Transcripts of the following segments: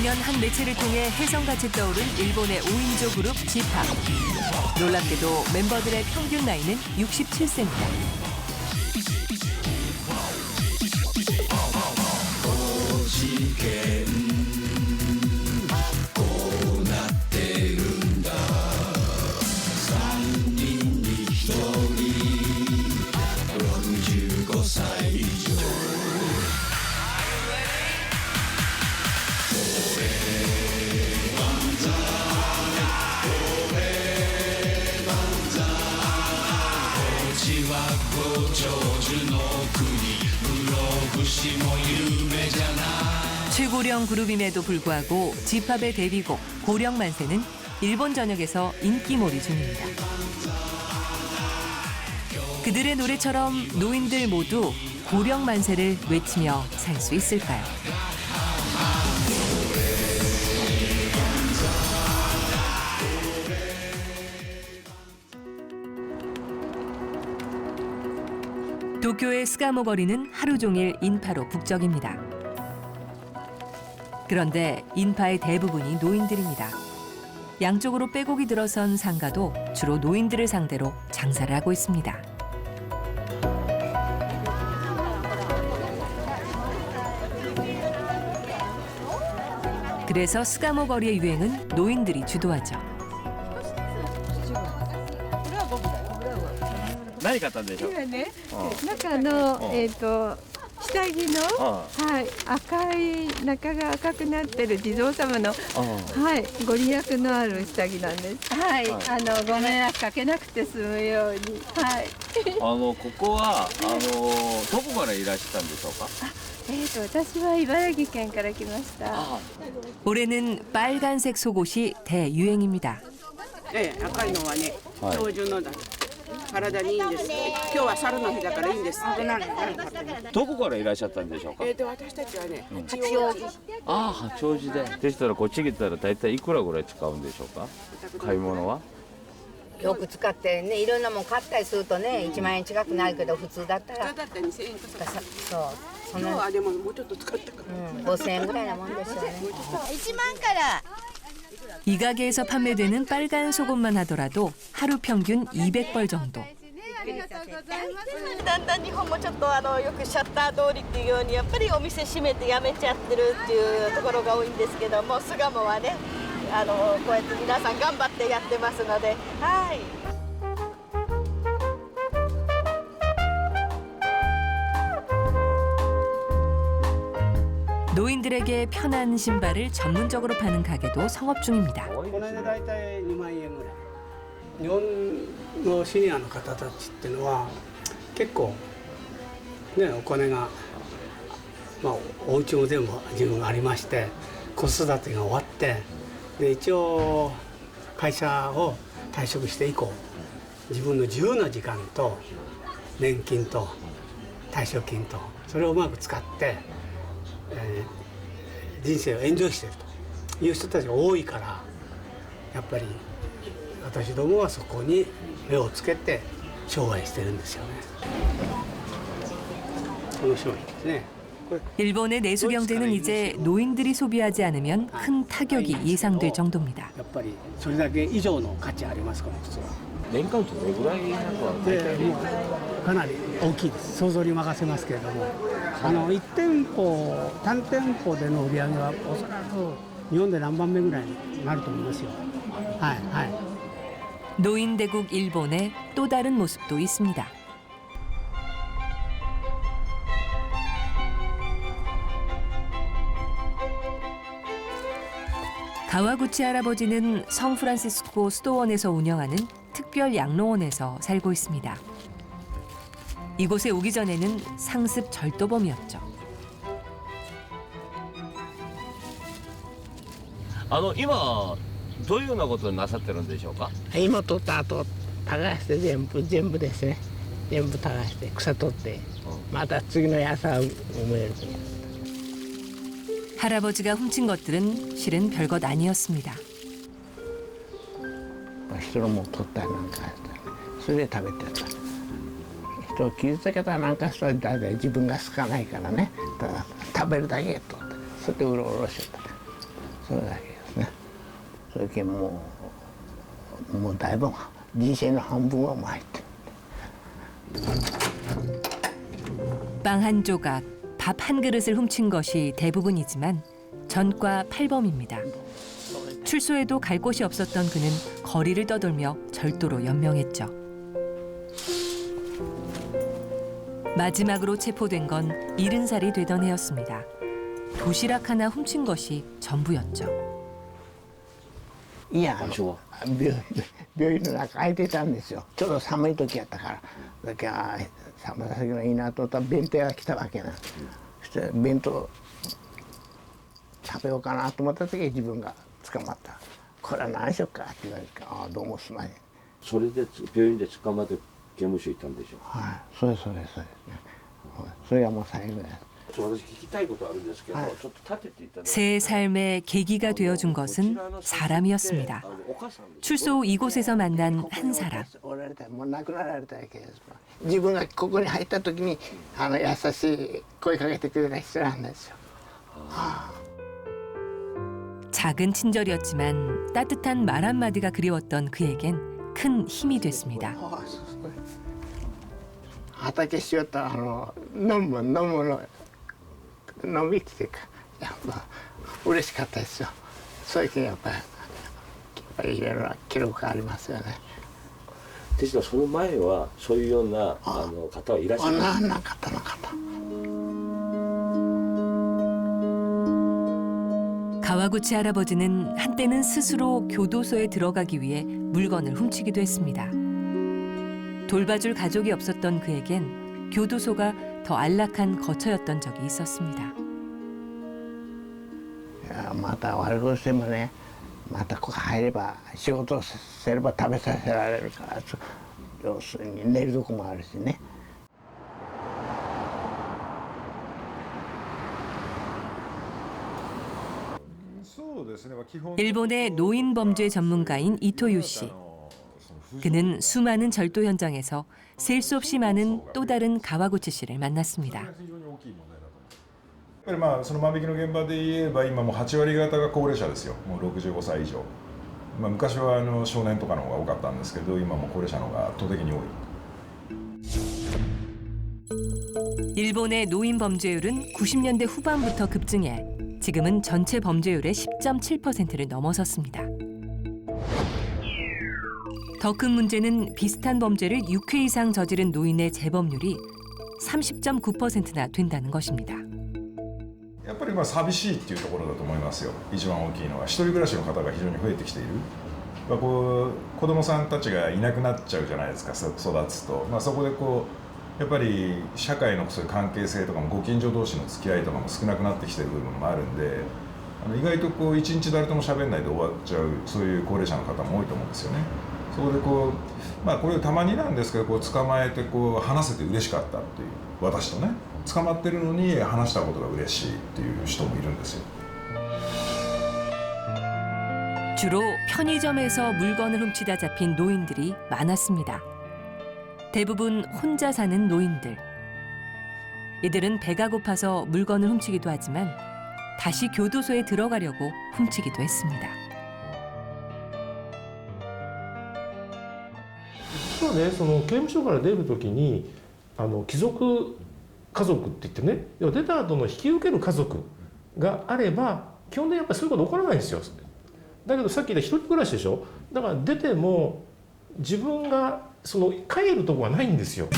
작년 한 매체를 통해 혜성같이 떠오른 일본의 5인조 그룹 지파. 놀랍게도 멤버들의 평균 나이는 67세입니다. 최고령 그룹임에도 불구하고 지팝의 데뷔곡 고령만세는 일본 전역에서 인기몰이 중입니다. 그들의 노래처럼 노인들 모두 고령만세를 외치며 살 수 있을까요? 도쿄의 스가모 거리는 하루 종일 인파로 북적입니다. 그런데 인파의 대부분이 노인들입니다. 양쪽으로 빼곡이 들어선 상가도 주로 노인들을 상대로 장사를 하고 있습니다. 그래서 스가모 거리의 유행은 노인들이 주도하죠. 何買ったんでしょう。今ね、中の下着のはい赤い中が赤くなってる地蔵様のはいご利益のある下着なんです。はいご迷惑かけなくて済むようにはい。ここはどこからいらしたんでしょうか。私は茨城県から来ました。 올해는 빨간색 속옷이 대유행입니다. 네, 赤いのはね、標準のだ。体にいいんです。今日は猿の日だからいいんです。どこからいらっしゃったんでしょうか。私たちはね、八王子。ああ、八王子で。でしたらこっち来たら大体いくらぐらい使うんでしょうか。買い物は。よく使ってね、いろんなもん買ったりするとね、1万円近くなるけど普通だったら。普通だったら2000円とか。そう。今日はでももうちょっと使ったから。5000円ぐらいなもんですよね。1万から。 이 가게에서 판매되는 빨간 속옷만 하더라도 하루 평균 200벌 정도. だんだん日本もちょっとよくシャッター通りっていうようにやっぱりお店閉めてやめちゃってるっていうところが多いんですけども、巣鴨はねこうやって皆さん頑張ってやってますので、はい。 노인들에게 편한 신발을 전문적으로 파는 가게도 성업 중입니다. この間だいたい2万円ぐらい。日本のシニアの方たちっていうのは結構ねお金がお家も全部自分がありまして子育てが終わってで一応会社を退職して以降自分の自由な時間と年金と退職金とそれをうまく使って。 人生をエンジョイしているという人たちが多いからやっぱり私どもはそこに目をつけて商売してるんですよね。この商品ですね。 일본의 내수 경제는 이제 노인들이 소비하지 않으면 큰 타격이 예상될 정도입니다. やっぱりそれだけ以上の価値ありますこの靴は。年間どれぐらいなんか大体もうかなり大きいです。想像に任せますけれども、1店舗単店舗での売り上げはおそらく日本で何番目ぐらいになると思いますよ。はいはい。 노인 대국 일본의 또 다른 모습도 있습니다. 가와구치 할아버지는 성프란시스코 수도원에서 운영하는 특별 양로원에서 살고 있습니다. 이곳에 오기 전에는 상습 절도범이었죠. 今どういうようなことをなさってるんでしょうか。芋取った後耕して全部ですね。全部耕して草取ってまた次の野菜を埋める。 할아버지가 훔친 것들은 실은 별것 아니었습니다. 人のも取ったりなんかしてそれで食べてた。人を傷つけたなんかしたら自分が好かないからね。ただ食べるだけとそれでうろうろしてた。それだけですね。それけもうだいぶ人生の半分はもう入ってる。 빵 한 조각, 밥 한 그릇을 훔친 것이 대부분이지만 전과 팔범입니다. 출소에도 갈 곳이 없었던 그는 거리를 떠돌며 절도로 연명했죠. 마지막으로 체포된 건 70살이 되던 해였습니다. 도시락 하나 훔친 것이 전부였죠. いや病院の中空いてたんですよ。ちょうど寒い時やったから。だけど寒さがいいなと思ったら弁当が来たわけな。そして弁当食べようかなと思った時に自分が捕まった。これは何しようかって言われて、ああどうもすまへん。それで病院で捕まって刑務所行ったんでしょ。はい、そうですね。それがもう最後です。 私聞きたいことあるんですけど、ちょっと立てていただいて。 새 삶의 계기가 되어준 것은 사람이었습니다. 출소 후 이곳에서 만난 한 사람. もう亡くなられたわけです。自分がここに入った時に優しい声かけてくれた人なんですよ。 작은 친절이었지만 따뜻한 말 한마디가 그리웠던 그에겐 큰 힘이 됐습니다. 畑しよった飲むの飲みっていうかやっぱ嬉しかったですよ。そういうやっぱりいろいろな記録がありますよね。ですがその前はそういうような方はいらっしゃる。なかった。 가와구치 할아버지는 한때는 스스로 교도소에 들어가기 위해 물건을 훔치기도 했습니다. 돌봐줄 가족이 없었던 그에겐 교도소가 더 안락한 거처였던 적이 있었습니다. また悪くしてもね、またここ入れば仕事すれば食べさせられるから、要するに寝るとこもあるしね。 일본의 노인 범죄 전문가인 이토유 씨. 그는 수많은 절도 현장에서 셀 수 없이 많은 또 다른 가와구치 씨를 만났습니다. やっぱりその万引きの現場で言えば今もう8割方が高齢者ですよ。もう65歳以上。昔は少年とかの方が多かったんですけど、今も高齢者の方が圧倒的に多い。 일본의 노인 범죄율은 90년대 후반부터 급증해 지금은 전체 범죄율의 10.7%를 넘어섰습니다. 더 큰 문제는 비슷한 범죄를 6회 이상 저지른 노인의 재범률이 30.9%나 된다는 것입니다. やっぱり寂しいっていうところだと思いますよ。一番大きいのは一人暮らしの方が非常に増えてきている。子供さんたちがいなくなっちゃうじゃないですか、育つと。そこでやっぱり社会のそういう関係性とかもご近所同士の付き合いとかも少なくなってきてる部分もあるんで、意外と一日誰とも喋んないで終わっちゃうそういう高齢者の方も多いと思うんですよね。そこでこれたまになんですけど捕まえて話せて嬉しかったっていう私とね、捕まってるのに話したことが嬉しいっていう人もいるんですよ。 주로 편의점에서 물건을 훔치다 잡힌 노인들이 많았습니다. 대부분 혼자 사는 노인들. 이들은 배가 고파서 물건을 훔치기도 하지만 다시 교도소에 들어가려고 훔치기도 했습니다. 実はね、その刑務所から出るときに帰属家族って言ってね、出た後の引き受ける家族があれば基本的にやっぱりそういうこと起こらないんですよ。だけどさっき言った一人暮らしでしょ。だから出ても自分が帰るとこがないんですよ。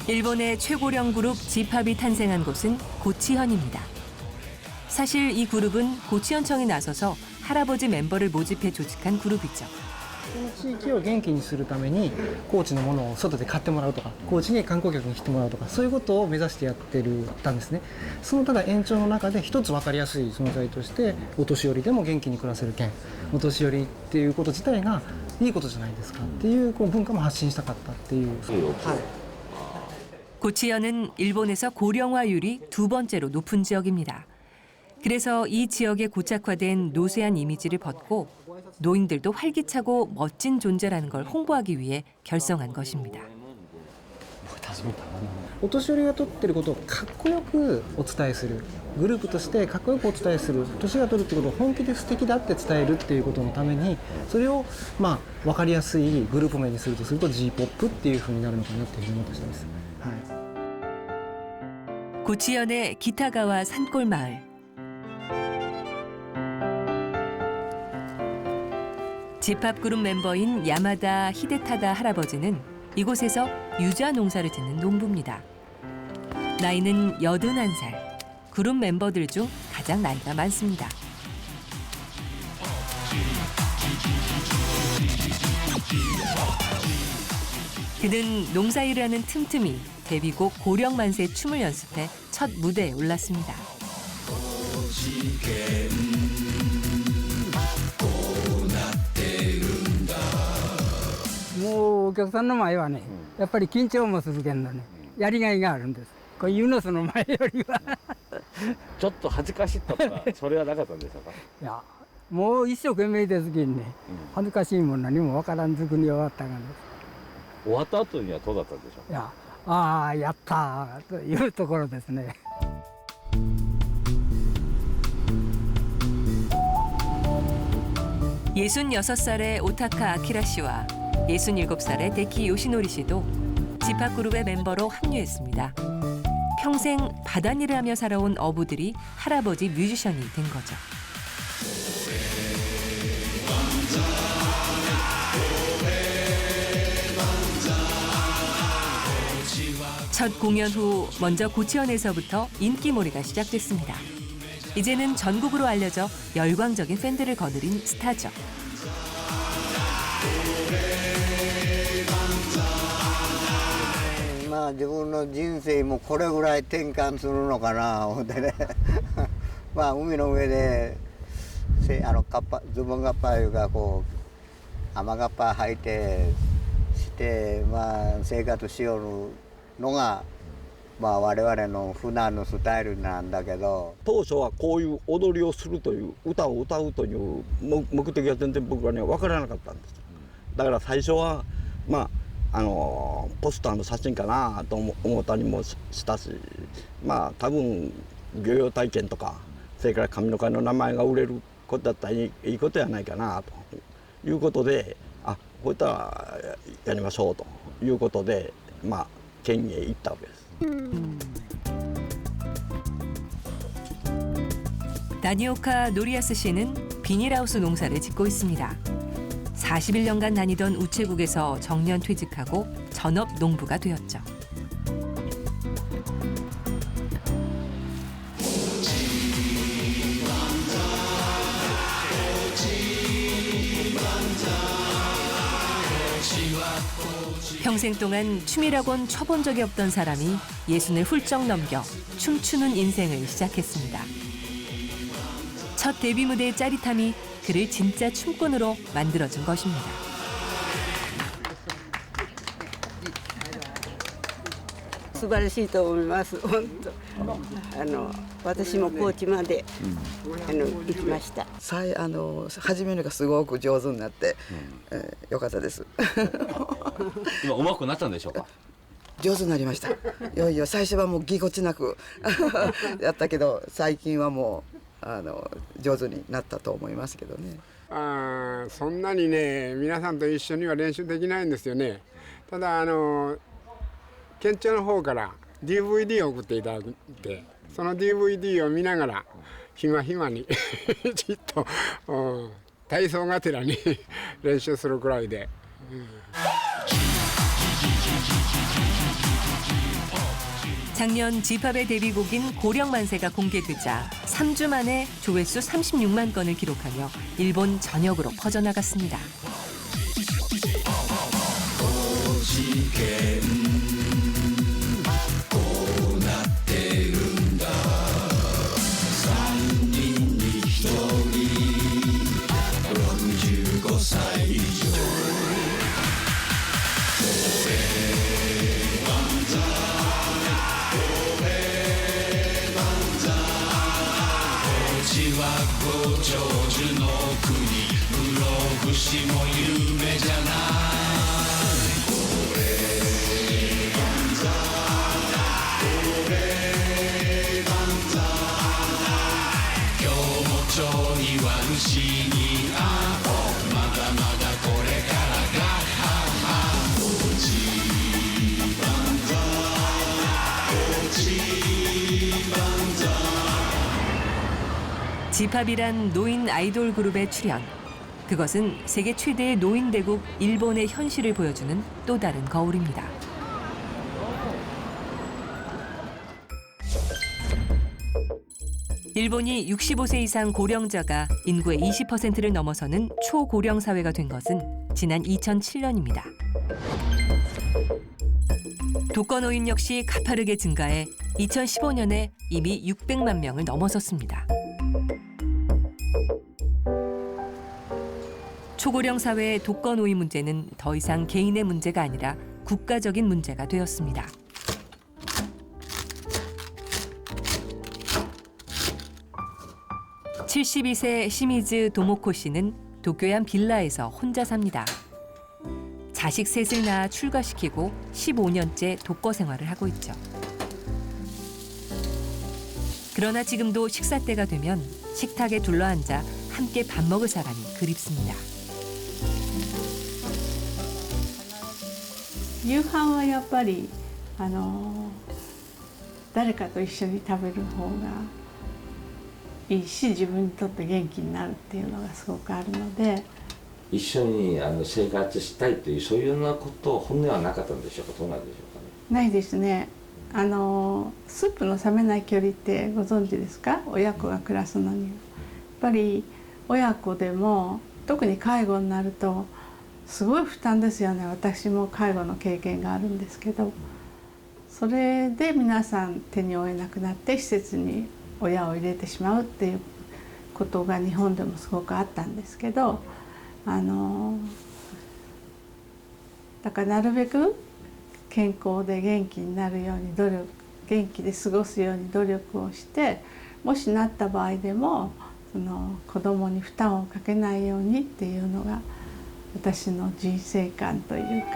일본의 최고령 그룹 지팝이 탄생한 곳은 고치현입니다. 사실 이 그룹은 고치현청이 나서서 할아버지 멤버를 모집해 조직한 그룹이죠. この地域を元気にするために高知のものを外で買ってもらうとか、高知に観光客に来てもらうとか、そういうことを目指してやってたんですね。そのただ延長の中で一つ分かりやすい存在として、お年寄りでも元気に暮らせる県、お年寄りっていうこと自体がいいことじゃないですかっていう文化も発信したかったっていう。はい。고치현은 일본에서 고령화율이 두 번째로 높은 지역입니다. 그래서 이 지역에 고착화된 노쇠한 이미지를 벗고 노인들도 활기차고 멋진 존재라는 걸 홍보하기 위해 결성한 것입니다. お年寄りが取ってることをかっこよくお伝えする、グループとしてかっこよくお伝えする、年が取るってことを本気で素敵だって伝えるっていうことのために、それを分かりやすいグループ名にすると G-POP っていうふうになるのかなっていうふうに思ってます。はい。 고치현의 기타가와 산골마을. 집합 그룹 멤버인 야마다 히데타다 할아버지는 이곳에서 유자 농사를 짓는 농부입니다. 나이는 81살. 그룹 멤버들 중 가장 나이가 많습니다. 그는 농사일을 하는 틈틈이 데뷔곡 고령만세 춤을 연습해 첫 무대에 올랐습니다. もうお客さんの前はね、やっぱり緊張もするけどね、やりがいがあるんです。こういうのその前よりはちょっと恥ずかしいとかそれはなかったんでしょうか。いや、もう一生懸命ですけんね、恥ずかしいもん何もわからんずくに終わったがです。終わった後にはどうだったんでしょうか。いや、ああやったというところですね。 66살의 오타카 아키라 씨와 67살의 데키 요시노리 씨도 집합그룹의 멤버로 합류했습니다. 평생 바다일을 하며 살아온 어부들이 할아버지 뮤지션이 된 거죠. 첫 공연 후 먼저 고치현에서부터 인기몰이가 시작됐습니다. 이제는 전국으로 알려져 열광적인 팬들을 거느린 스타죠. 마, 自分の人生もこれぐらい転換するのかな思ってね。まあ海の上でズボンガッパいうかこう雨がっぱ履いてして生活しよるのが。 我々の普段のスタイルなんだけど、当初はこういう踊りをするという歌を歌うという目的は全然僕らには分からなかったんです。だから最初はポスターの写真かなと思ったりもしたし、多分漁業体験とかそれから神の会の名前が売れることだったらいいことやないかなということで、こういったらやりましょうということで県へ行ったわけです。 다니오카 노리야스 씨는 비닐하우스 농사를 짓고 있습니다. 41년간 다니던 우체국에서 정년 퇴직하고 전업 농부가 되었죠. 평생 동안 춤이라곤 춰본 적이 없던 사람이 60을 훌쩍 넘겨 춤추는 인생을 시작했습니다. 첫 데뷔 무대의 짜릿함이 그를 진짜 춤꾼으로 만들어준 것입니다. 素晴らしいと思います。本当。私も高知まで行きました。始めるのがすごく上手になって、よかったです。今上手くなったんでしょうか。上手になりました。いよいよ最初はもうぎこちなくやったけど、最近はもう上手になったと思いますけどね。そんなにね皆さんと一緒には練習できないんですよね。ただ県庁の方から DVD を送っていただいて、その DVD を見ながらひまひまにじっと体操がてらに練習するくらいで。 작년 집합의 데뷔곡인 고령만세가 공개되자 3주 만에 조회수 36만 건을 기록하며 일본 전역으로 퍼져나갔습니다. 살しも夢じゃない今日もちょいは不思議あまだまだこれからがおちばんざおちばんざ지팝이란 노인 아이돌 그룹의 출연. 그것은 세계 최대의 노인 대국 일본의 현실을 보여주는 또 다른 거울입니다. 일본이 65세 이상 고령자가 인구의 20%를 넘어서는 초고령 사회가 된 것은 지난 2007년입니다. 독거노인 역시 가파르게 증가해 2015년에 이미 600만 명을 넘어섰습니다. 초고령 사회의 독거노인 문제는 더 이상 개인의 문제가 아니라 국가적인 문제가 되었습니다. (72세) 시미즈 도모코 씨는 도쿄의 한 빌라에서 혼자 삽니다. 자식 셋을 낳아 출가시키고 15년째 독거 생활을 하고 있죠. 그러나 지금도 식사 때가 되면 식탁에 둘러앉아 함께 밥 먹을 사람이 그립습니다. 夕飯はやっぱり誰かと一緒に食べる方がいいし、自分にとって元気になるっていうのがすごくあるので、一緒に生活したいというそういうようなこと本音はなかったんでしょうか。どうなんでしょうかね。ないですね。スープの冷めない距離ってご存知ですか？親子が暮らすのに。やっぱり親子でも特に介護になるとすごい負担ですよね。私も介護の経験があるんですけど、それで皆さん手に負えなくなって施設に親を入れてしまうっていうことが日本でもすごくあったんですけど、だからなるべく健康で元気になるように元気で過ごすように努力をして、もしなった場合でも子供に負担をかけないようにっていうのが私の人生観というか。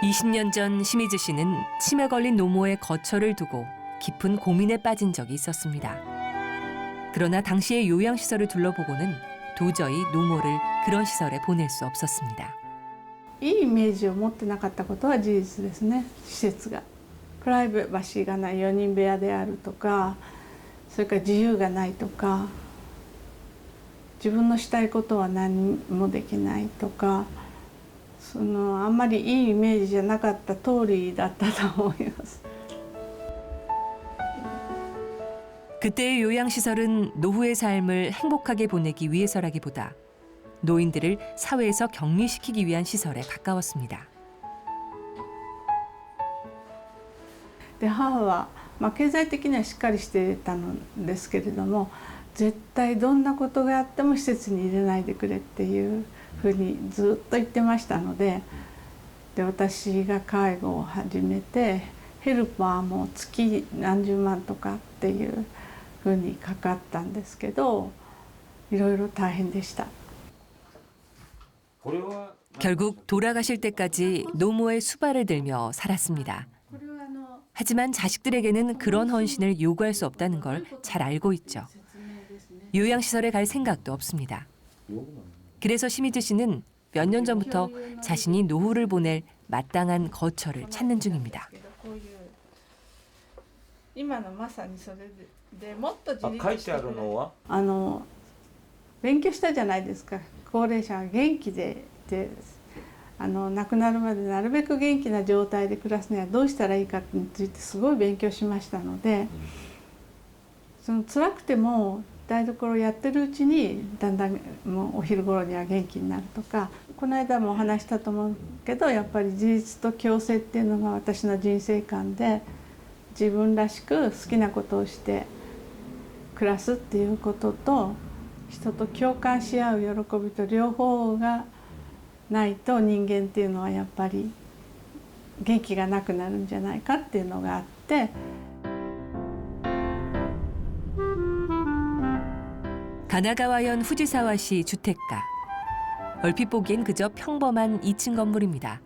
20년 전 시미즈 씨는 치매 걸린 노모의 거처를 두고 깊은 고민에 빠진 적이 있었습니다. 그러나 당시의 요양시설을 둘러보고는 도저히 노모를 그런 시설에 보낼 수 없었습니다. いいイメージを持ってなかったことは事実ですね。施設がプライバシーがない4人部屋であるとか、それから自由がないとか、自分のしたいことは何もできないとか、あんまりいいイメージじゃなかった通りだったと思います。 그때의 요양시설은 노후의 삶을 행복하게 보내기 위해서라기보다 노인들을 사회에서 격리시키기 위한 시설에 가까웠습니다. で母は、経済的にはしっかりしていたのですけれども、絶対どんなことがあっても施設に入れないでくれっていうふうにずっと言ってましたので、私が介護を始めてヘルパーも月何十万とかっていうふうにかかったんですけど、いろいろ大変でした。 결국 돌아가실 때까지 노모의 수발을 들며 살았습니다. 하지만 자식들에게는 그런 헌신을 요구할 수 없다는 걸 잘 알고 있죠. 요양시설에 갈 생각도 없습니다. 그래서 시미즈 씨는 몇 년 전부터 자신이 노후를 보낼 마땅한 거처를 찾는 중입니다. 今のまさにそれでもっと自立書いてあるのは勉強したじゃないですか。高齢者は元気で亡くなるまでなるべく元気な状態で暮らすにはどうしたらいいかについてすごい勉強しましたので、辛くても台所をやってるうちにだんだんもうお昼頃には元気になるとか、この間もお話したと思うけど、やっぱり自立と共生っていうのが私の人生観で、自分らしく好きなことをして暮らすっていうことと、人と共感し合う喜びと両方がないと人間っていうのはやっぱり元気がなくなるんじゃないかっていうのがあって。 가나가와현 후지사와시 주택가. 얼핏 보기엔 그저 평범한 2층 건물입니다.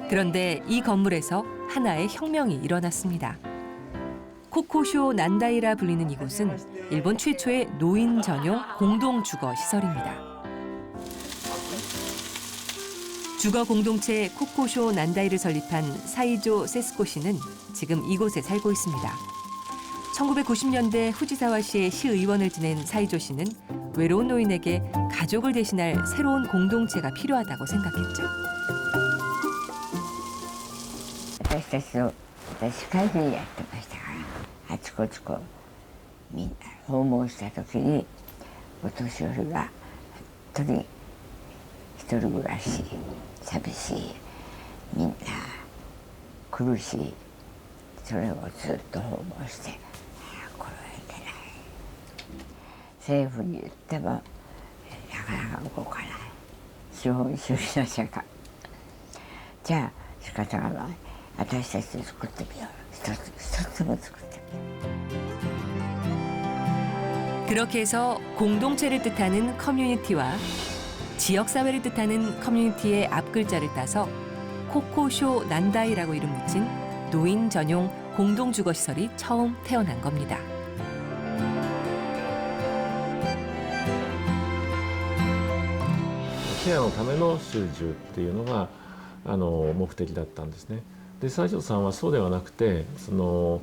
그런데 이 건물에서 하나의 혁명이 일어났습니다. 코코쇼 난다이라 불리는 이곳은 일본 최초의 노인 전용 공동 주거 시설입니다. 주거 공동체 코코쇼 난다이를 설립한 사이조 세스코 씨는 지금 이곳에 살고 있습니다. 1990년대 후지사와시의 시의원을 지낸 사이조 씨는 외로운 노인에게 가족을 대신할 새로운 공동체가 필요하다고 생각했죠. 私会議やってましたからあちこちこうみんな訪問した時にお年寄りが本当に一人暮らし寂しいみんな苦しいそれをずっと訪問してこれはいけない政府に言ってもなかなか動かない資本主義の社会じゃあ仕方がない私たちで作ってみよう一つも作ってみよう 그렇게 해서 공동체를 뜻하는 커뮤니티와 지역사회를 뜻하는 커뮤니티의 앞글자를 따서 코코쇼 난다이라고 이름 붙인 노인 전용 공동주거시설이 처음 태어난 겁니다.ケアのための収入っていうのが目的だったんですね。で西条さんはそうではなくて高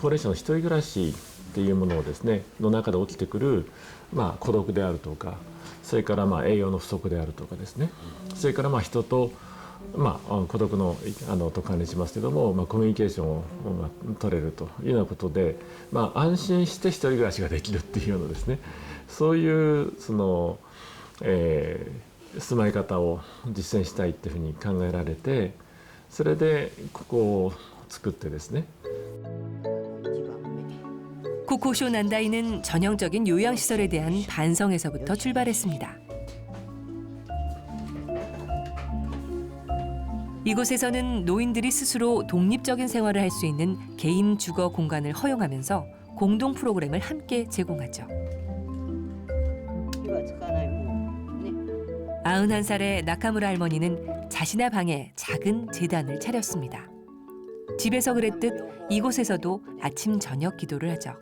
齢者の一人暮らしっていうものをですねの中で起きてくる、孤独であるとかそれから栄養の不足であるとかですねそれから人と、孤独のと関連しますけども、コミュニケーションを、取れるというようなことで、安心して一人暮らしができるっていうようなですねそういう住まい方を実践したいっていうふうに考えられてそれでここを作ってですね 코코쇼 난다이는 전형적인 요양시설에 대한 반성에서부터 출발했습니다. 이곳에서는 노인들이 스스로 독립적인 생활을 할 수 있는 개인 주거 공간을 허용하면서 공동 프로그램을 함께 제공하죠. 91살의 나카무라 할머니는 자신의 방에 작은 제단을 차렸습니다. 집에서 그랬듯 이곳에서도 아침 저녁 기도를 하죠.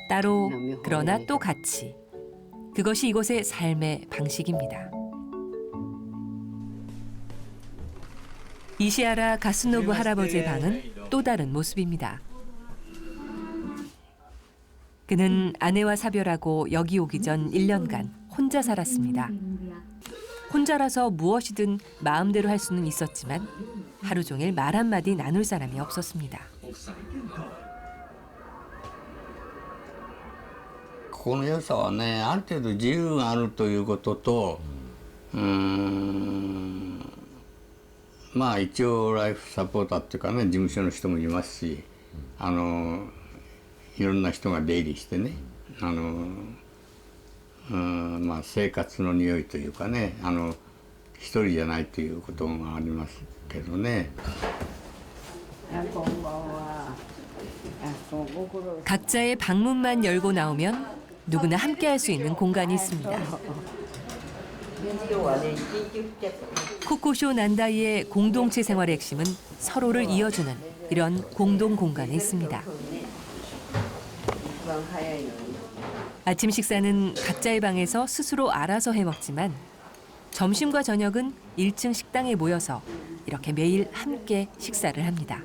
따로 그러나 또 같이. 그것이 이곳의 삶의 방식입니다. 이시하라 가스노부 할아버지의 방은 또 다른 모습입니다. 그는 아내와 사별하고 여기 오기 전 1년간 혼자 살았습니다. 혼자라서 무엇이든 마음대로 할 수는 있었지만 하루 종일 말 한마디 나눌 사람이 없었습니다. ここの良さはねある程度自由があるということと一応ライフサポーターっていうかね事務所の人もいますしいろんな人が出入りしてね生活の匂いというかね一人じゃないということがありますけどね。 각자의 방문만 열고 나오면 누구나 함께할 수 있는 공간이 있습니다. 코코쇼 난다이의 공동체 생활의 핵심은 서로를 이어주는 이런 공동 공간에 있습니다. 아침 식사는 각자의 방에서 스스로 알아서 해먹지만 점심과 저녁은 1층 식당에 모여서 이렇게 매일 함께 식사를 합니다.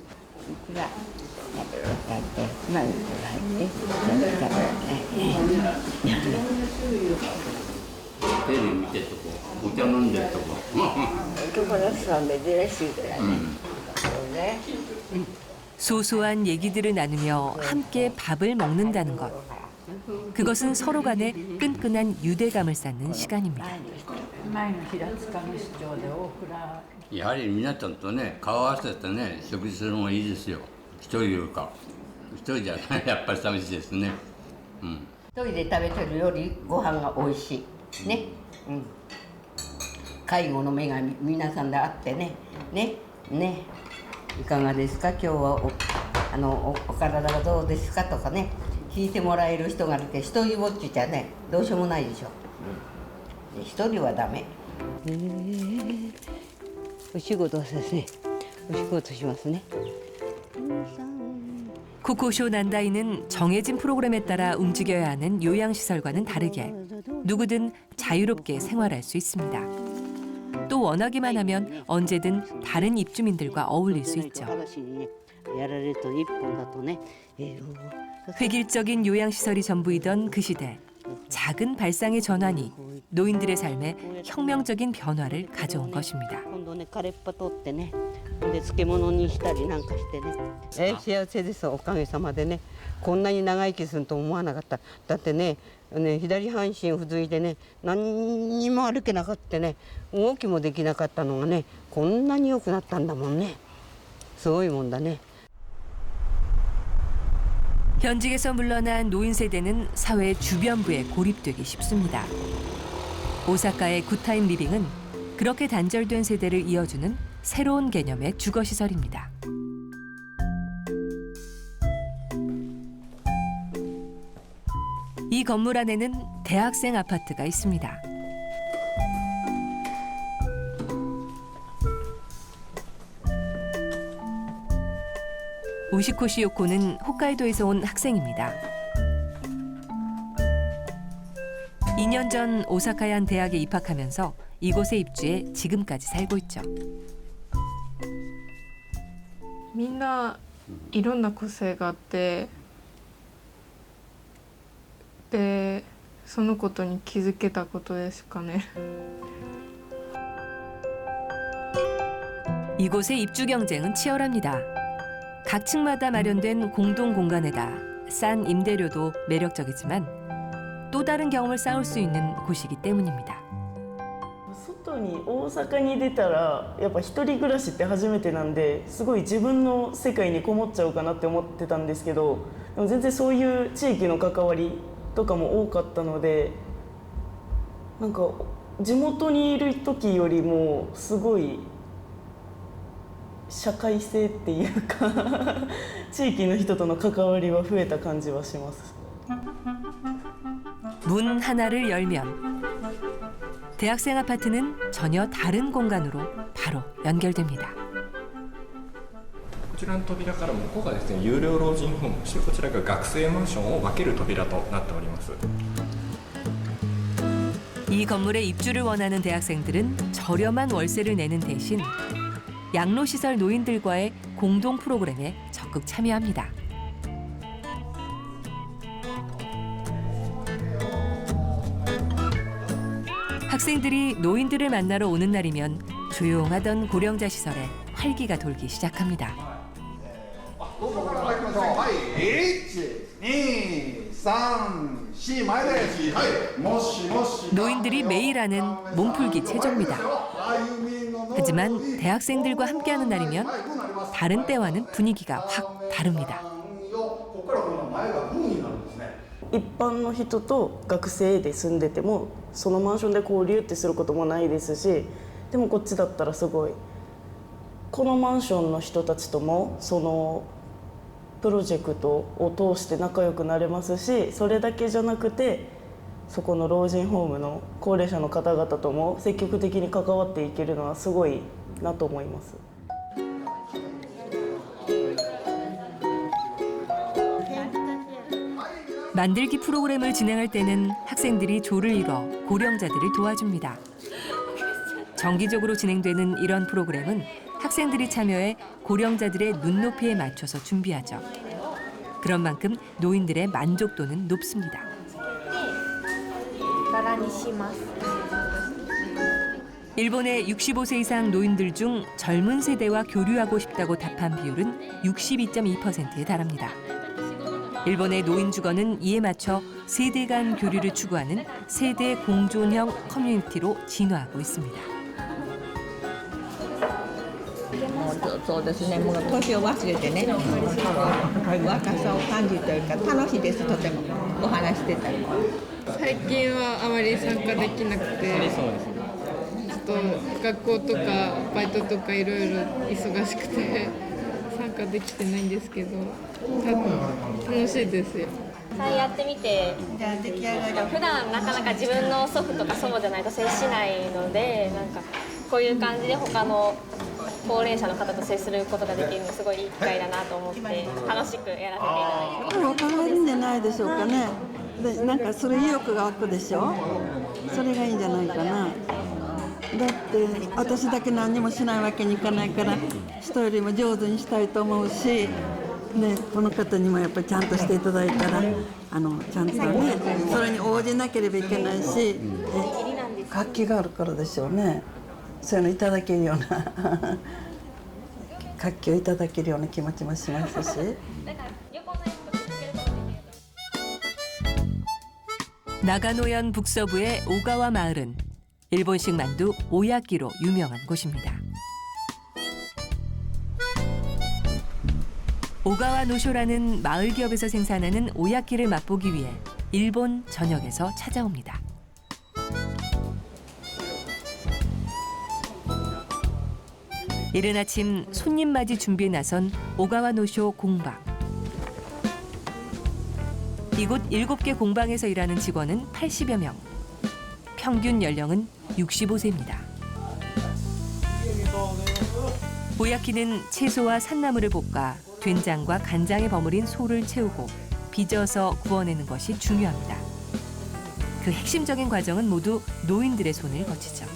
テレビ見てるとこお茶飲んでるとこ男の人は珍しいぐらいね。 소소한 얘기들을 나누며 함께 밥을 먹는다는 것. 그것은 서로 간에 끈끈한 유대감을 쌓는 시간입니다. やはり皆さんとね顔合わせてね食事するのがいいですよ。一人よりか一人じゃないやっぱり寂しいですね。一人で食べてるよりご飯が美味しいね。介護の目が皆さんであってね。いかがですか今日はお体がどうですかとかね聞いてもらえる人がいて一人ぼっちじゃねどうしようもないでしょ。一人はダメ。お仕事ですね。お仕事しますね。 코코쇼 난다이는 정해진 프로그램에 따라 움직여야 하는 요양시설과는 다르게 누구든 자유롭게 생활할 수 있습니다. 또 원하기만 하면 언제든 다른 입주민들과 어울릴 수 있죠. 획일적인 요양시설이 전부이던 그 시대, 작은 발상의 전환이 노인들의 삶에 혁명적인 변화를 가져온 것입니다. で漬物にしたりなんかしてね。幸せですおかげさまでね。こんなに長生きすると思わなかった。だってね、左半身不随でね、何にも歩けなかったね、動きもできなかったのがね、こんなに良くなったんだもんね。すごいもんだね。 현직에서 물러난 노인 세대는 사회 주변부에 고립되기 쉽습니다. 오사카의 굿타임 리빙은 그렇게 단절된 세대를 이어주는 새로운 개념의 주거시설입니다. 이 건물 안에는 대학생 아파트가 있습니다. 우시코 시요코는 홋카이도에서 온 학생입니다. 2년 전 오사카의 한 대학에 입학하면서 이곳에 입주해 지금까지 살고 있죠. みんないろんな個性があってでそのことに気づけたことですかね。 이곳의 입주 경쟁은 치열합니다. 각 층마다 마련된 공동 공간에다 싼 임대료도 매력적이지만 또 다른 경험을 쌓을 수 있는 곳이기 때문입니다. 外に大阪に出たらやっぱ一人暮らしって初めてなんですごい自分の世界にこもっちゃうかなって思ってたんですけどでも全然そういう地域の関わりとかも多かったのでなんか地元にいる時よりもすごい社会性っていうか地域の人との関わりは増えた感じはします。 문 하나를 열면 대학생 아파트는 전혀 다른 공간으로 바로 연결됩니다. こちらの扉から向こうがですね、有料老人ホーム、そしてこちらが学生マンションを分ける扉となっております。 이 건물에 입주를 원하는 대학생들은 저렴한 월세를 내는 대신 양로시설 노인들과의 공동 프로그램에 적극 참여합니다. 학생들이 노인들을 만나러 오는 날이면 조용하던 고령자 시설에 활기가 돌기 시작합니다. 노인들이 매일 하는 몸풀기 체조입니다. 하지만 대학생들과 함께하는 날이면 다른 때와는 분위기가 확 다릅니다. 一般の人と学生で住んでてもそのマンションで交流ってすることもないですしでもこっちだったらすごいこのマンションの人たちともそのプロジェクトを通して仲良くなれますしそれだけじゃなくてそこの老人ホームの高齢者の方々とも積極的に関わっていけるのはすごいなと思います。 만들기 프로그램을 진행할 때는 학생들이 조를 이뤄 고령자들을 도와줍니다. 정기적으로 진행되는 이런 프로그램은 학생들이 참여해 고령자들의 눈높이에 맞춰서 준비하죠. 그런 만큼 노인들의 만족도는 높습니다. 일본의 65세 이상 노인들 중 젊은 세대와 교류하고 싶다고 답한 비율은 62.2%에 달합니다. 일본의 노인 주거는 이에 맞춰 세대 간 교류를 추구하는 세대 공존형 커뮤니티로 진화하고 있습니다. そうですね。もう年を忘れてね、若さを感じというか楽しいです。とてもお話してたり。最近はあまり参加できなくて、ちょっと学校とかバイトとかいろいろ忙しくてかできてないんですけど、楽しいですよ。やってみて、普段なかなか自分の祖父とか祖母じゃないと接しないので、なんかこういう感じで他の高齢者の方と接することができるのすごいいい機会だなと思って楽しくやらせていただいてます。分かれるんじゃないでしょうかね。でなんかそれ意欲が湧くでしょ。それがいいんじゃないかな。だって私だけ何にもしないわけにいかないから人よりも上手にしたいと思うし、ね、この方にもやっぱりちゃんとしていただいたらちゃんとねそれに応じなければいけないし、活気があるからでしょうね。そういうのいただけるような活気をいただけるような気持ちもしますし。나가노현 북서부의 오가와 마을은 일본식 만두 오야끼로 유명한 곳입니다. 오가와 노쇼라는 마을 기업에서 생산하는 오야끼를 맛보기 위해 일본 전역에서 찾아옵니다. 이른 아침 손님 맞이 준비에 나선 오가와 노쇼 공방. 이곳 7개 공방에서 일하는 직원은 80여 명. 평균 연령은 65세입니다. 오야끼는 채소와 산나물을 볶아 된장과 간장에 버무린 소를 채우고 빚어서 구워내는 것이 중요합니다. 그 핵심적인 과정은 모두 노인들의 손을 거치죠.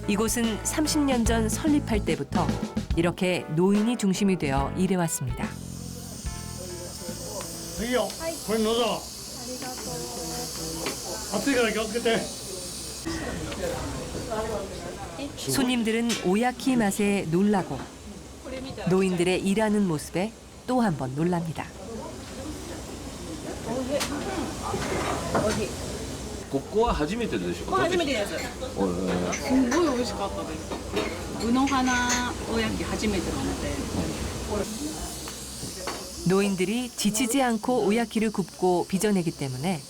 이곳은 30년 전 설립할 때부터 이렇게 노인이 중심이 되어 일해왔습니다. 손님들은 오야키 맛에 놀라고 노인들의 일하는 모습에 또 한 번 놀랍니다. ここは初めてでしょうか。初めてです。すごい美味しかったです。うの花おやき初めてなので。 노인들이 지치지 않고 오야키를 굽고 빚어내기 때문에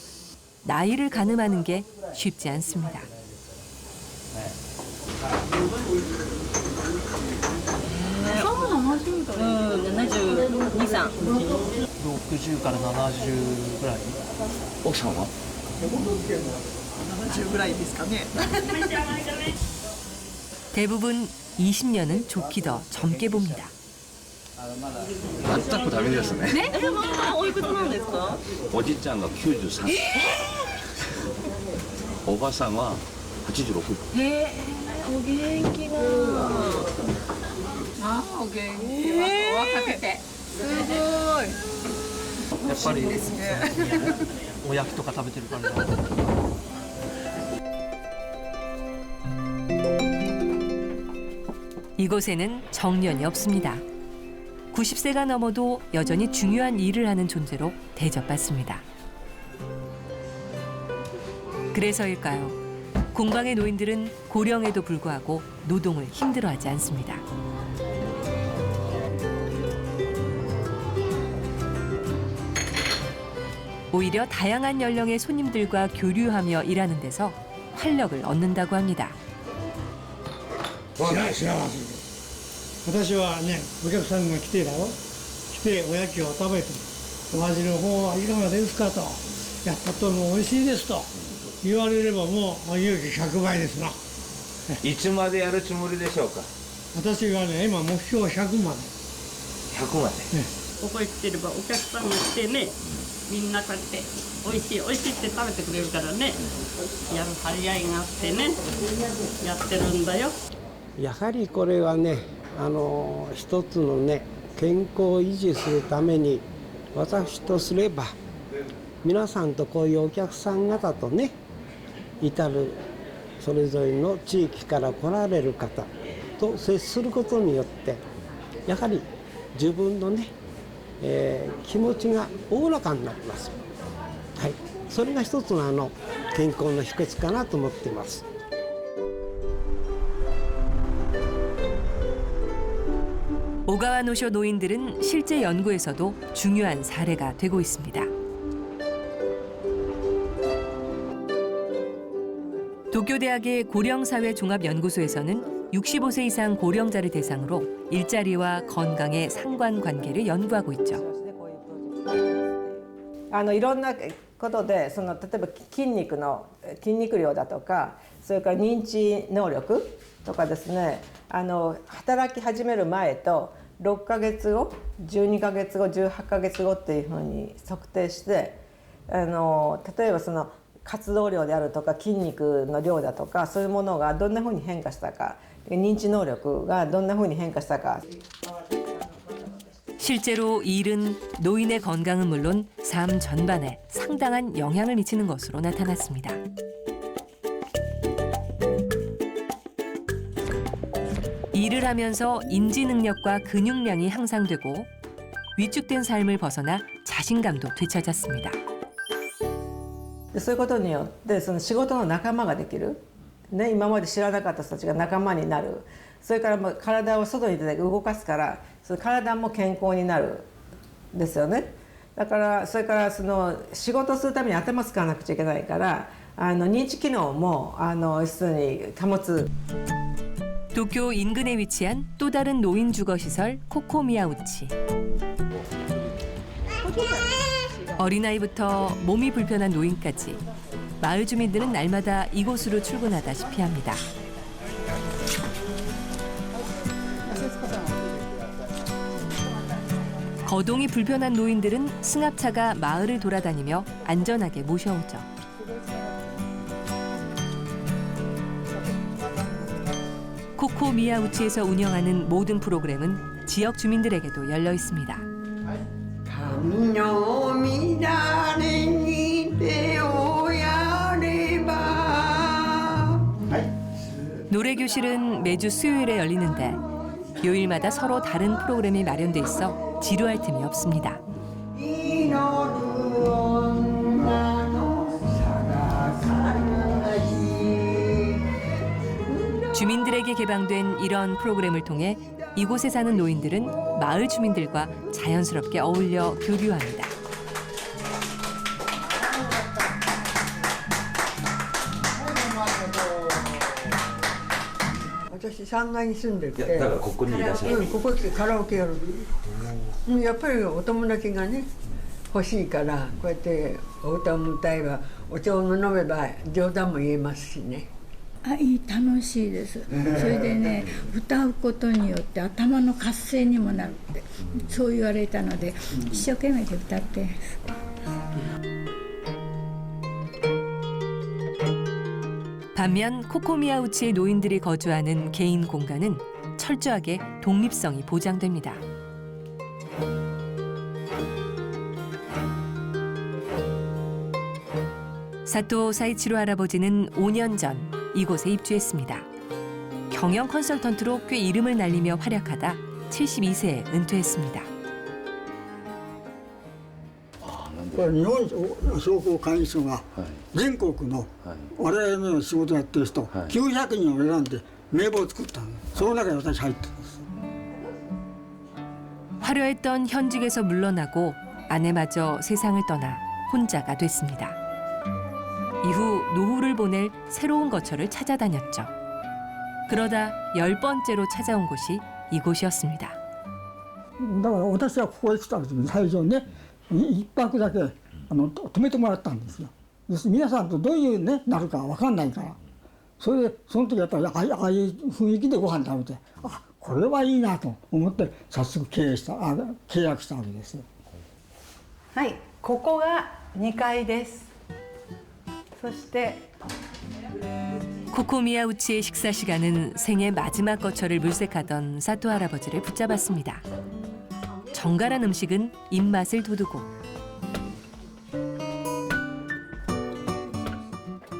나이를 가늠하는 게 쉽지 않습니다. 대부분 20년은 좋게 더 젊게 봅니다. 全くダメですね。ね、おいくつなんですか？おじちゃんが93。おばさんは86。へえ、お元気な。あ、お元気。若くて。すごい。やっぱりおやきとか食べてるから。 이곳에는 정년이 없습니다. 90세가 넘어도 여전히 중요한 일을 하는 존재로 대접받습니다. 그래서일까요? 공방의 노인들은 고령에도 불구하고 노동을 힘들어하지 않습니다. 오히려 다양한 연령의 손님들과 교류하며 일하는 데서 활력을 얻는다고 합니다. 私はね、お客さんが来てだろ、来ておやきを食べて、お味の方はいかがですかと、やっぱとも美味しいですと言われればもう勇気100倍ですな。いつまでやるつもりでしょうか。私はね、今目標は100まで。100まで。ここへ来てればお客さんが来てね、みんなこうやって美味しい美味しいって食べてくれるからね、やる張り合いがあってね、やってるんだよ。やはりこれはね、一つのね健康を維持するために私とすれば皆さんとこういうお客さん方とね至るそれぞれの地域から来られる方と接することによってやはり自分のね、気持ちがおおらかになります。はい、それが一つの健康の秘訣かなと思っています。 오가와 노쇼 노인들은 실제 연구에서도 중요한 사례가 되고 있습니다. 독일 도쿄대학의 고령사회종합연구소에서는 65세 이상 고령자를 대상으로 일자리와 건강의 상관관계를 연구하고 있죠. いろんなことで例えば筋肉量だとか、それから認知能力とかですね、働き始める前と6ヶ月後、12ヶ月後、18ヶ月後っていうふうに測定して、例えば活動量であるとか筋肉の量だとか、そういうものがどんなふうに変化したか、認知能力がどんなふうに変化したか。 실제로 일은 노인의 건강은 물론 삶 전반에 상당한 영향을 미치는 것으로 나타났습니다. 일을 하면서 인지 능력과 근육량이 향상되고 위축된 삶을 벗어나 자신감도 되찾았습니다. そういうことによって仕事の仲間ができる、ね、今まで知らなかった人たちが仲間になる、それから体を外に出て動かすから体も健康になるんですよね。だからそれから仕事をするために頭使わなくちゃいけないから、認知機能も要するに保つ。 도쿄 인근에 위치한 또 다른 노인 주거시설 코코미야우치. 어린아이부터 몸이 불편한 노인까지 마을 주민들은 날마다 이곳으로 출근하다시피 합니다. 거동이 불편한 노인들은 승합차가 마을을 돌아다니며 안전하게 모셔오죠. 코코미야우치에서 운영하는 모든 프로그램은 지역 주민들에게도 열려 있습니다. 노래교실은 매주 수요일에 열리는데 요일마다 서로 다른 프로그램이 마련돼 있어 지루할 틈이 없습니다. 주민들에게 개방된 이런 프로그램을 통해 이곳에 사는 노인들은 마을 주민들과 자연스럽게 어울려 교류합니다.私3階に住んでて、だからここにいらっしゃる。ここ来てカラオケやる。やっぱりお友達がね欲しいからこうやってお歌を歌えばお茶を飲めば冗談も言えますしね。楽しいです。それでね、歌うことによって頭の活性にもなるってそう言われたので一生懸命で歌って。 반면 코코미야우치의 노인들이 거주하는 개인 공간은 철저하게 독립성이 보장됩니다. 사토 사이치로 할아버지는 5년 전 이곳에 입주했습니다. 경영 컨설턴트로 꽤 이름을 날리며 활약하다 72세에 은퇴했습니다. 日本商工会議所が全国の我々の仕事やってる人900人を選んで名簿を作ったの。その中に私入ってるんです。 화려했던 현직에서 물러나고 아내마저 세상을 떠나 혼자가 됐습니다. 이후 노후를 보낼 새로운 거처를 찾아다녔죠. 그러다 10번째로 찾아온 곳이 이곳이었습니다. だから私はここへ来た時に最初ね1泊だけ泊めてもらったんですよ。皆さんとどういうねなるか分かんないから、それでその時やっぱりああいう雰囲気でご飯食べて、あこれはいいなと思って早速契約したわけですよ。はい、ここが2階です。そして 코코미야우치의 식사 시간은 생애 마지막 거처를 물색하던 사토 할아버지를 붙잡았습니다. 정갈한 음식은 입맛을 돋우고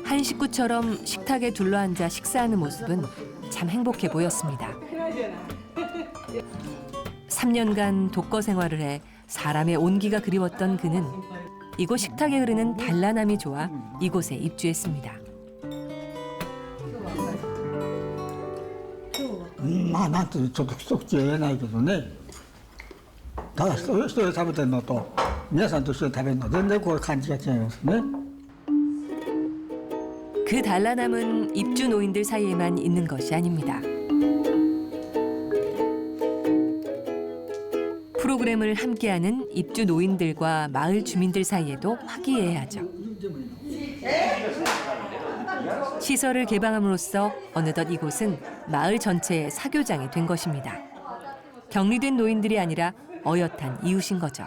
한 식구처럼 식탁에 둘러앉아 식사하는 모습은 참 행복해 보였습니다. 3년간 독거 생활을 해 사람의 온기가 그리웠던 그는 이곳 식탁에 흐르는 단란함이 좋아 이곳에 입주했습니다. まあなんてちょっと一口は言えないけどね。ただ一人で食べてるのと皆さんと一緒に食べるの全然こう感じが違いますね。그 단란함은 입주 노인들 사이에만 있는 것이 아닙니다. 프로그램을 함께하는 입주 노인들과 마을 주민들 사이에도 화기애애하죠. 시설을 개방함으로써 어느덧 이곳은 마을 전체의 사교장이 된 것입니다. 격리된 노인들이 아니라 어엿한 이웃인 거죠.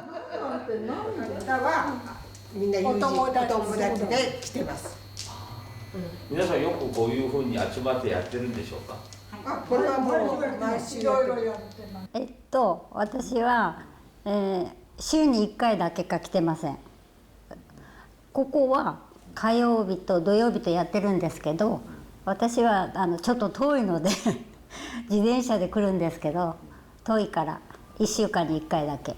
みんな友達で来てます。皆さんよくこういうふうに集まってやってるんでしょうか。これはもう毎週やってる。私は、週に1回だけか来てません。ここは火曜日と土曜日とやってるんですけど、私はちょっと遠いので自転車で来るんですけど、遠いから1週間に1回だけ。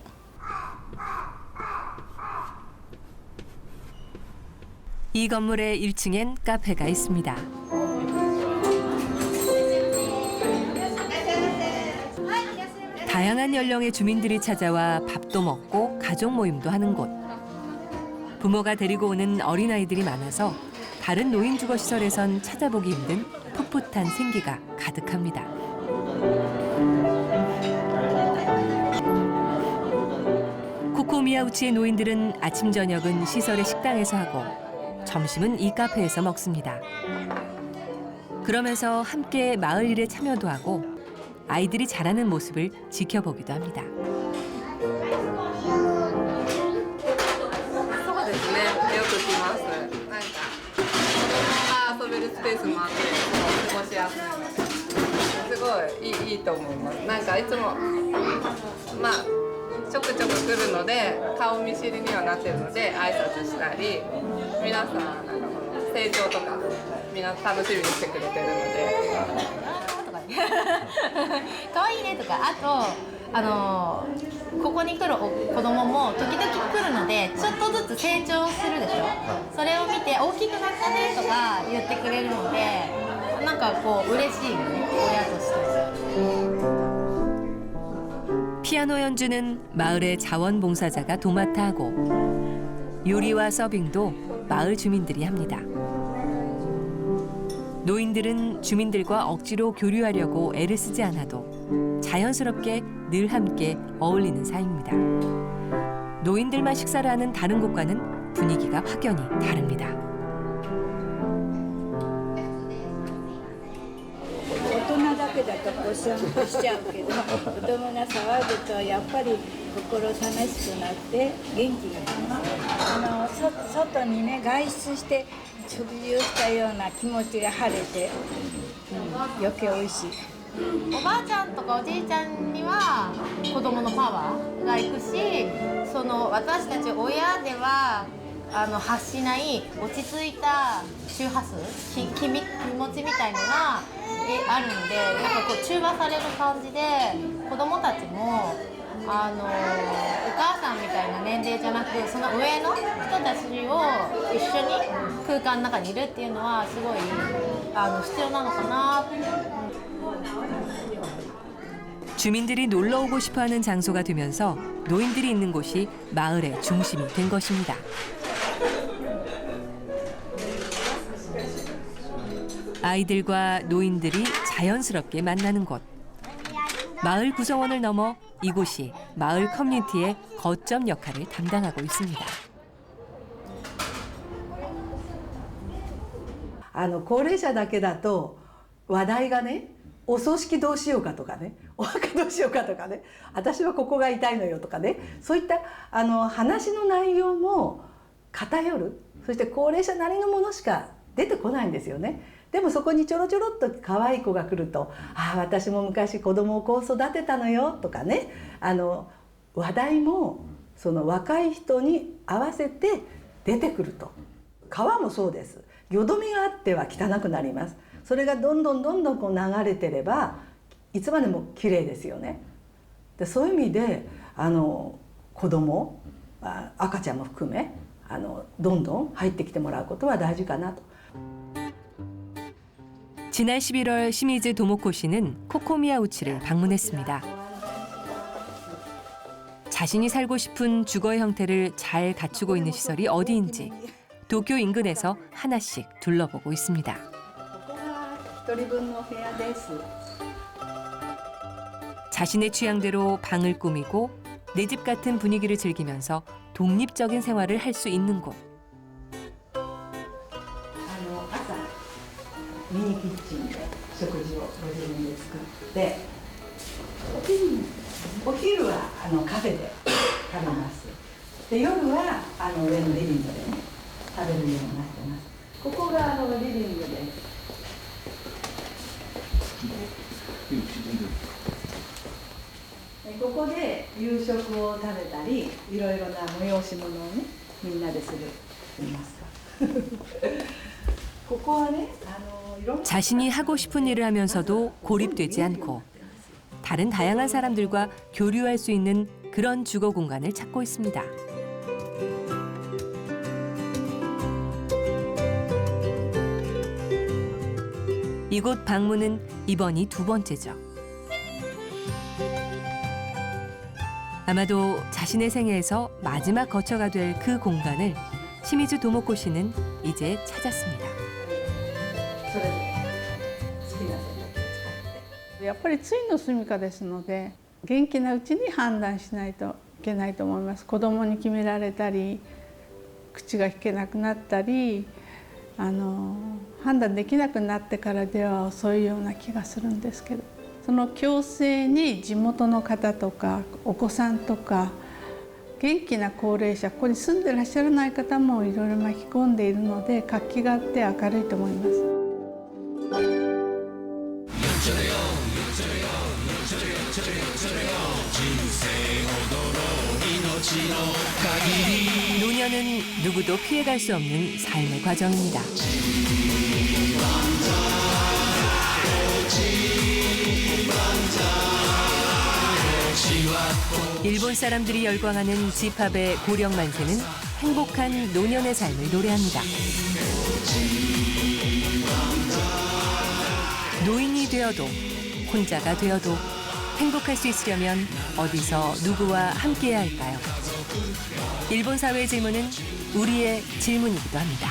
이 건물의 1층엔 카페가 있습니다. 다양한 연령의 주민들이 찾아와 밥도 먹고 가족 모임도 하는 곳. 부모가 데리고 오는 어린아이들이 많아서 다른 노인 주거 시설에선 찾아보기 힘든 풋풋한 생기가 가득합니다. 코코미야우치의 노인들은 아침 저녁은 시설의 식당에서 하고 점심은 이 카페에서 먹습니다. 그러면서 함께 마을 일에 참여도 하고 아이들이 자라는 모습을 지켜보기도 합니다. そうですね。よく来ます。なんか子供が遊べるスペースもあって過ごしやすいので、すごいいいと思います。なんかいつもまあちょくちょく来るので顔見知りにはなってるので挨拶したり。 皆さんなんか成長とかみんな楽しみにしてくれてるので可愛いねとかあとここに来る子供も時々来るのでちょっとずつ成長するでしょ。それを見て大きくなったねとか言ってくれるのでなんかこう嬉しいよね親としては。 피아노 연주는 마을의 자원봉사자가 도맡아 하고 요리와 서빙도 마을 주민들이 합니다. 노인들은 주민들과 억지로 교류하려고 애를 쓰지 않아도 자연스럽게 늘 함께 어울리는 사이입니다. 노인들만 식사를 하는 다른 곳과는 분위기가 확연히 다릅니다. 大人だけだとこうシャンとしちゃうけど子供が騒ぐとやっぱり心楽しくなって元気になります。外にね外出して食事をしたような気持ちが晴れて、余計美味しい。おばあちゃんとかおじいちゃんには子供のパワーがいくし、その私たち親では発しない落ち着いた周波数、気持ちみたいのがあるんで、なんかこう中和される感じで子供たちもお母さんみたいな年齢じゃなくその上の人たちを一緒に空間の中にいるっていうのはすごい必要なのかな。 주민들이 놀러 오고 싶어하는 장소가 되면서 노인들이 있는 곳이 마을의 중심이 된 것입니다. 아이들과 노인들이 자연스럽게 만나는 곳. 마을 구성원을 넘어 이곳이 마을 커뮤니티의 거점 역할을 담당하고 있습니다. 高齢者だけだと話題がね、お葬式どうしようかとかね、お墓どうしようかとかね、私はここが痛いのよとかね、そういった話の内容も偏る、そして高齢者なりのものしか出てこないんですよね。でもそこにちょろちょろっと可愛い子が来ると「ああ私も昔子供をこう育てたのよ」とかね、話題もその若い人に合わせて出てくると。川もそうです。よどみがあっては汚くなります。それがどんどんこう流れてればいつまでも綺麗ですよね。でそういう意味で子供赤ちゃんも含めどんどん入ってきてもらうことは大事かなと。 지난 11월 시미즈 도모코 씨는 코코미야우치를 방문했습니다. 자신이 살고 싶은 주거의 형태를 잘 갖추고 있는 시설이 어디인지 도쿄 인근에서 하나씩 둘러보고 있습니다. 一人分のお部屋です。 자신의 취향대로 방을 꾸미고 내 집 같은 분위기를 즐기면서 독립적인 생활을 할 수 있는 곳. 朝ミニキッチンで食事をご自分で作って、お昼はカフェで食べます。で夜は上のリビングでね食べるようになってます。ここがリビングです。ここで夕食を食べたり、いろいろな催し物をねみんなですると言いますか。ここはね자신이 하고 싶은 일을 하면서도 고립되지 않고 다른 다양한 사람들과 교류할 수 있는 그런 주거 공간을 찾고 있습니다. 이곳 방문은 이번이 두 번째죠. 아마도 자신의 생애에서 마지막 거처가 될 그 공간을 시미즈 도모코 씨는 이제 찾았습니다. やっぱりついの住処ですので、元気なうちに判断しないといけないと思います。子供に決められたり、口が聞けなくなったり、判断できなくなってからでは遅いような気がするんですけど、その強制に地元の方とかお子さんとか元気な高齢者、ここに住んでらっしゃらない方もいろいろ巻き込んでいるので、活気があって明るいと思います。 노년은 누구도 피해갈 수 없는 삶의 과정입니다. 일본 사람들이 열광하는 지팝의 고령 만세는 행복한 노년의 삶을 노래합니다. 노인이 되어도 혼자가 되어도 행복할 수 있으려면 어디서 누구와 함께해야 할까요? 일본 사회의 질문은 우리의 질문이기도 합니다.